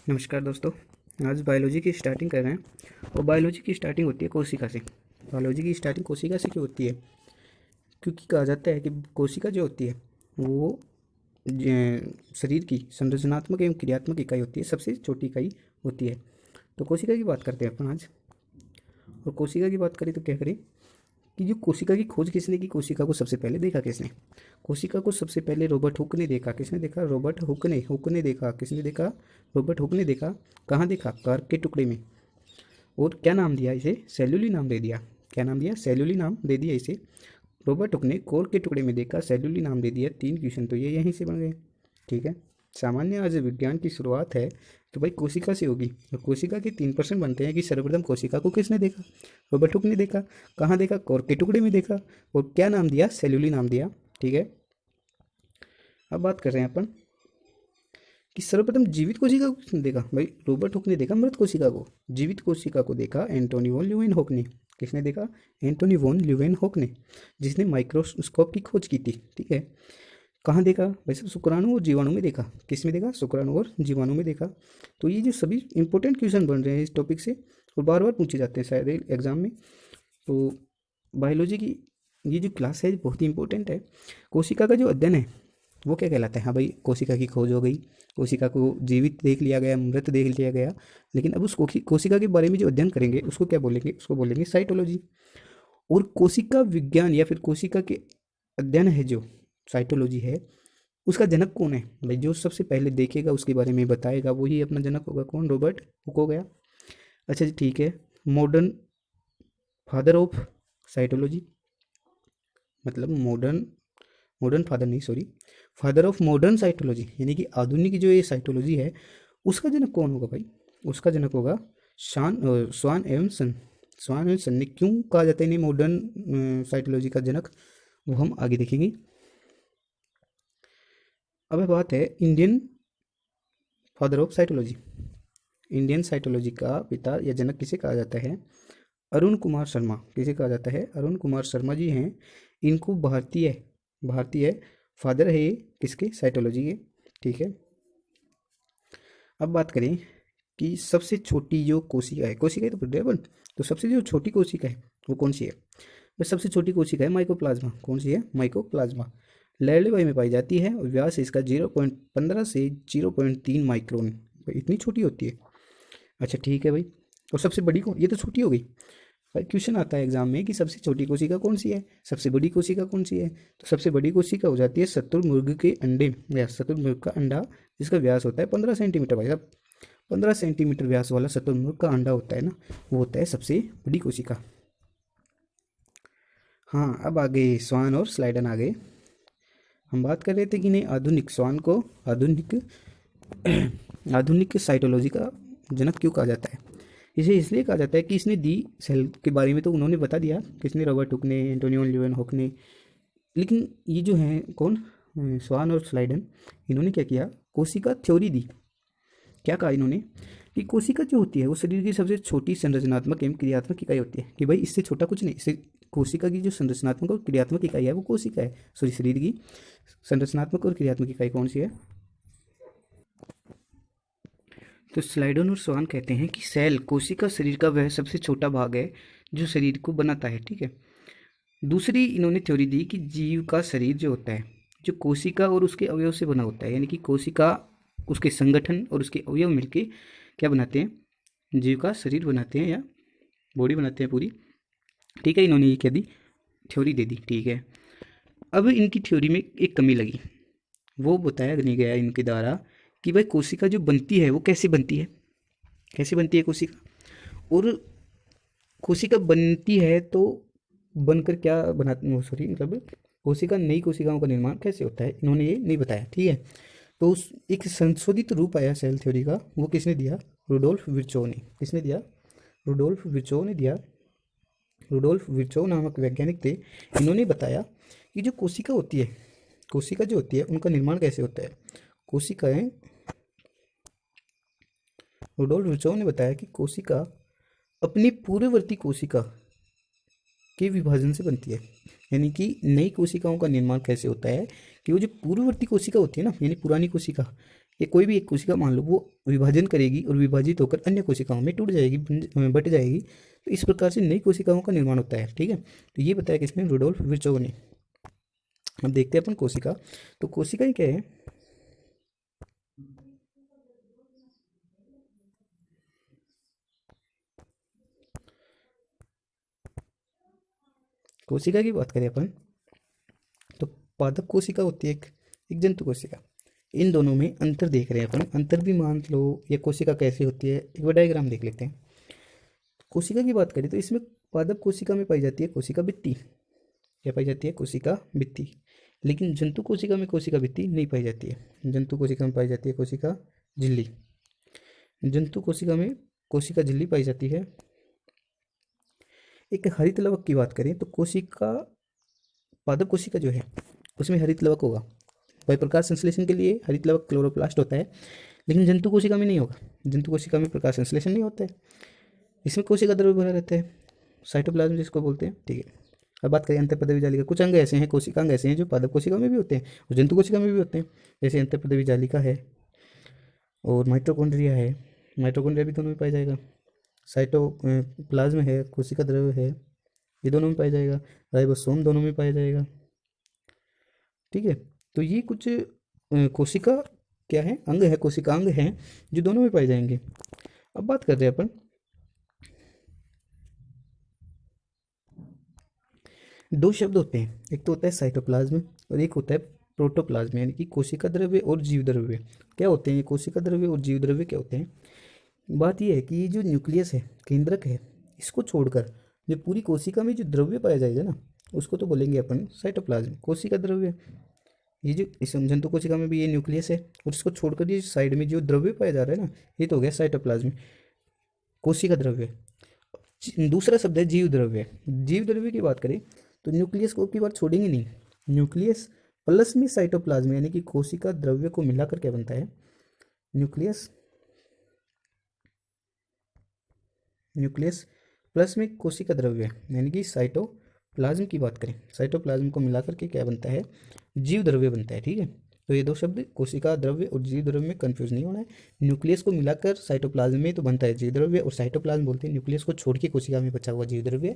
नमस्कार दोस्तों। आज बायोलॉजी की स्टार्टिंग कर रहे हैं और बायोलॉजी की स्टार्टिंग होती है कोशिका से। बायोलॉजी की स्टार्टिंग कोशिका से क्यों होती है? क्योंकि कहा जाता है कि कोशिका जो होती है वो शरीर की संरचनात्मक एवं क्रियात्मक इकाई होती है, सबसे छोटी इकाई होती है। तो कोशिका की बात करते हैं अपन आज। और कोशिका की बात करें तो क्या करें कि जो कोशिका की खोज किसने की, कोशिका को सबसे पहले देखा किसने? कोशिका को सबसे पहले रॉबर्ट हुक ने देखा। किसने देखा? रॉबर्ट हुक ने देखा। किसने देखा? रॉबर्ट हुक ने देखा। कहाँ देखा? कार्क के टुकड़े में। और क्या नाम दिया इसे? सेल्यूली नाम दे दिया। क्या नाम दिया? सेल्यूली नाम दे दिया इसे। रॉबर्ट हुक ने कोर के टुकड़े में देखा, सेल्यूली नाम दे दिया। 3 क्वेश्चन तो ये यहीं से बन गए। ठीक है। सामान्य आज विज्ञान की शुरुआत है तो भाई कोशिका से होगी। और कोशिका के 3% बनते हैं कि सर्वप्रथम कोशिका को किसने देखा? रॉबर्ट हुक ने देखा। कहाँ देखा? कोर के टुकड़े में देखा। और क्या नाम दिया? सेल्यूली नाम दिया। ठीक है। अब बात कर रहे हैं अपन कि सर्वप्रथम जीवित कोशिका को किसने देखा? भाई रॉबर्ट हुक ने देखा मृत कोशिका को। जीवित कोशिका को देखा एंटोनी वॉन ल्यूवेनहॉक ने। किसने देखा? एंटोनी वॉन ल्यूवेनहॉक ने, जिसने माइक्रोस्कोप की खोज की थी। ठीक है। कहाँ देखा? वैसे शुक्राणु और जीवाणु में देखा। किस में देखा? शुक्राणु और जीवाणु में देखा। तो ये जो सभी इंपॉर्टेंट क्वेश्चन बन रहे हैं इस टॉपिक से और बार बार पूछे जाते हैं शायद एग्जाम में। तो बायोलॉजी की ये जो क्लास है बहुत ही इंपॉर्टेंट है। कोशिका का जो अध्ययन है वो क्या कहलाता है? हाँ भाई, कोशिका की खोज हो गई, कोशिका को जीवित देख लिया गया, मृत देख लिया गया, लेकिन अब उस कोशिका के बारे में जो अध्ययन करेंगे उसको क्या बोलेंगे? उसको बोलेंगे साइटोलॉजी। और कोशिका विज्ञान या फिर कोशिका के अध्ययन है जो साइटोलॉजी है, उसका जनक कौन है? भाई जो सबसे पहले देखेगा उसके बारे में बताएगा वही अपना जनक होगा। कौन? रॉबर्ट हुक हो गया। अच्छा जी, ठीक है। मॉडर्न फादर ऑफ साइटोलॉजी, मतलब मॉडर्न मॉडर्न फादर नहीं, sorry, father of modern cytology, यानी कि आधुनिक जो ये साइटोलॉजी है उसका जनक कौन होगा भाई? उसका जनक होगा स्वान एवं सन। स्वान एवं सन ने क्यों कहा जाता है इन्हें मॉडर्न साइटोलॉजी का जनक, वो हम आगे देखेंगे। अब बात है Indian father of cytology. Indian cytology का पिता या जनक किसे कहा जाता है? अरुण कुमार शर्मा। किसे कहा जाता है? अरुण कुमार शर्मा जी हैं। इनको भारतीय भारतीय फादर है ये किसके? साइटोलॉजी के। ठीक है। अब बात करें कि सबसे छोटी जो कोशिका है, कोशिका ही तो पढ़ रहे हैं अपन, तो सबसे जो छोटी कोशिका है वो कौन सी है? वह सबसे छोटी कोशिका है माइकोप्लाज्मा। कौन सी है? माइकोप्लाज्मा। लैलिवाई में पाई जाती है और व्यास इसका 0.15 से 0.3 माइक्रोन, इतनी छोटी होती है। अच्छा ठीक है भाई। और सबसे बड़ी कौन? ये तो छोटी हो गई। भाई क्वेश्चन आता है एग्जाम में कि सबसे छोटी कोशिका कौन सी है, सबसे बड़ी कोशिका कौन सी है? तो सबसे बड़ी कोशिका हो जाती है शतुरमुर्ग के अंडे या शतुरमुर्ग का अंडा, जिसका व्यास होता है 15 सेंटीमीटर। भाई साहब 15 सेंटीमीटर व्यास वाला शतुरमुर्ग का अंडा होता है ना, वो होता है सबसे बड़ी कोशिका। हाँ, अब आगे स्वान और स्लाइडन आ गए। हम बात कर रहे थे कि नहीं आधुनिक स्वान को आधुनिक आधुनिक साइटोलॉजी का जनक क्यों कहा जाता है? इसे इसलिए कहा जाता है कि इसने दी सेल के बारे में तो उन्होंने बता दिया। किसने? रॉबर्ट हुक ने, एंटोनियो ल्यूवेनहॉक ने। लेकिन ये जो हैं कौन, स्वान और स्लाइडन, इन्होंने क्या किया? कोशिका थ्योरी दी। क्या कहा इन्होंने कि कोशिका जो होती है वो शरीर की सबसे छोटी संरचनात्मक एवं क्रियात्मक इकाई होती है। कि भाई इससे छोटा कुछ नहीं, इससे कोशिका की जो संरचनात्मक और क्रियात्मक इकाई है वो कोशिका है। सॉरी, शरीर की संरचनात्मक और क्रियात्मक इकाई कौन सी है? तो स्लाइडन और स्वान कहते हैं कि सेल कोशिका शरीर का वह सबसे छोटा भाग है जो शरीर को बनाता है। ठीक है। दूसरी इन्होंने थ्योरी दी कि जीव का शरीर जो होता है जो कोशिका और उसके अवयव से बना होता है, यानी कि कोशिका उसके संगठन और उसके अवयव मिलके क्या बनाते हैं? जीव का शरीर बनाते हैं या बॉडी बनाते हैं पूरी। ठीक है। इन्होंने ये क्या दी? थ्योरी दे दी। ठीक है। अब इनकी थ्योरी में एक कमी लगी, वो बताया नहीं गया इनके द्वारा कि भाई कोशिका जो बनती है वो कैसे बनती है? कैसे बनती है कोशिका? और कोशिका बनती है तो बनकर क्या बनाती है, सॉरी, मतलब कोशिका नई कोशिकाओं का निर्माण कैसे होता है, इन्होंने ये नहीं बताया। ठीक है। तो उस एक संशोधित रूप आया सेल थ्योरी का, वो किसने दिया? रुडोल्फ विर्चो ने। किसने दिया? रुडोल्फ विर्चो ने दिया। रुडोल्फ विर्चो नामक वैज्ञानिक थे। इन्होंने बताया कि जो कोशिका होती है, कोशिका जो होती है उनका निर्माण कैसे होता है। कोशिकाएं, रुडोल्फ विर्चो ने बताया कि कोशिका अपनी पूर्ववर्ती कोशिका के विभाजन से बनती है। यानी कि नई कोशिकाओं का निर्माण कैसे होता है कि वो जो पूर्ववर्ती कोशिका होती है ना, यानी पुरानी कोशिका, ये कोई भी एक कोशिका मान लो वो विभाजन करेगी और विभाजित होकर अन्य कोशिकाओं में टूट जाएगी, बट जाएगी, तो इस प्रकार से नई कोशिकाओं का निर्माण होता है। ठीक है, तो ये बताया किसने, रुडोल्फ विर्चोव ने। अब देखते हैं अपन कोशिका। तो कोशिकाएं क्या है, कोशिका की बात करें अपन तो पादप कोशिका होती है एक जंतु कोशिका। इन दोनों में अंतर देख रहे हैं अपन, अंतर भी मान लो, ये कोशिका कैसी होती है एक बार डायग्राम देख लेते हैं। कोशिका की बात करें तो इसमें पादप कोशिका में पाई जाती है कोशिका भित्ति, क्या पाई जाती है, कोशिका भित्ति। लेकिन जंतु कोशिका में कोशिका भित्ति नहीं पाई जाती है, जंतु कोशिका में पाई जाती है कोशिका झिल्ली। जंतु कोशिका में कोशिका झिल्ली पाई जाती है। एक हरित लवक की बात करें तो कोशिका, पादप कोशिका जो है उसमें हरित लवक होगा, भाई प्रकाश संश्लेषण के लिए हरित लवक क्लोरोप्लास्ट होता है, लेकिन जंतु कोशिका में नहीं होगा, जंतु कोशिका में प्रकाश संश्लेषण नहीं होता है, इसमें कोशिका द्रव्य भरा रहता है, साइटोप्लाज्म जिसको बोलते हैं। ठीक है, अब बात करें अंतःपदवी जालिका। कुछ अंग ऐसे हैं, कोशिका अंग ऐसे हैं जो पादप कोशिका में भी होते हैं और जंतु कोशिका में भी होते हैं, जैसे अंतःपदवी जालिका है और माइटोकॉन्ड्रिया है, माइटोकॉन्ड्रिया भी दोनों में पाया जाएगा। साइटोप्लाज्म है, कोशिका द्रव्य है, ये दोनों में पाया जाएगा। राइबोसोम दोनों में पाया जाएगा। ठीक है, तो ये कुछ कोशिका क्या है, अंग है, कोशिका अंग हैं जो दोनों में पाए जाएंगे। अब बात कर रहे हैं अपन दो शब्द होते हैं, एक तो होता है साइटोप्लाज्म और एक होता है प्रोटोप्लाज्म, यानी कि कोशिका द्रव्य और जीव द्रव्य। क्या होते हैं ये कोशिका द्रव्य और जीव द्रव्य, क्या होते हैं? बात यह है कि ये जो न्यूक्लियस है, केंद्रक है, इसको छोड़कर जो पूरी कोशिका में जो द्रव्य पाया जाएगा ना, उसको तो बोलेंगे अपन साइटोप्लाज्म, कोशिका द्रव्य। ये जो इस जंतु कोशिका में भी ये न्यूक्लियस है और इसको छोड़कर ये साइड में जो द्रव्य पाया जा रहा है ना, ये तो हो गया साइटोप्लाज्म, कोशिका द्रव्य। दूसरा शब्द है जीव द्रव्य। जीव द्रव्य की बात करें तो न्यूक्लियस को की बात छोड़ेंगे नहीं, न्यूक्लियस प्लस में साइटोप्लाज्म यानी कि कोशिका द्रव्य को मिलाकर क्या बनता है, न्यूक्लियस, न्यूक्लियस प्लस में कोशिका द्रव्य यानी कि साइटोप्लाज्म की बात करें, साइटोप्लाज्म को मिलाकर के क्या बनता है, जीव द्रव्य बनता है। ठीक है, तो ये दो शब्द कोशिका द्रव्य और जीव द्रव्य में कंफ्यूज नहीं होना है। न्यूक्लियस को मिलाकर साइटोप्लाज्म में तो बनता है जीव द्रव्य, और साइटोप्लाज्म बोलते हैं न्यूक्लियस को छोड़ के कोशिका में बचा हुआ जीव द्रव्य।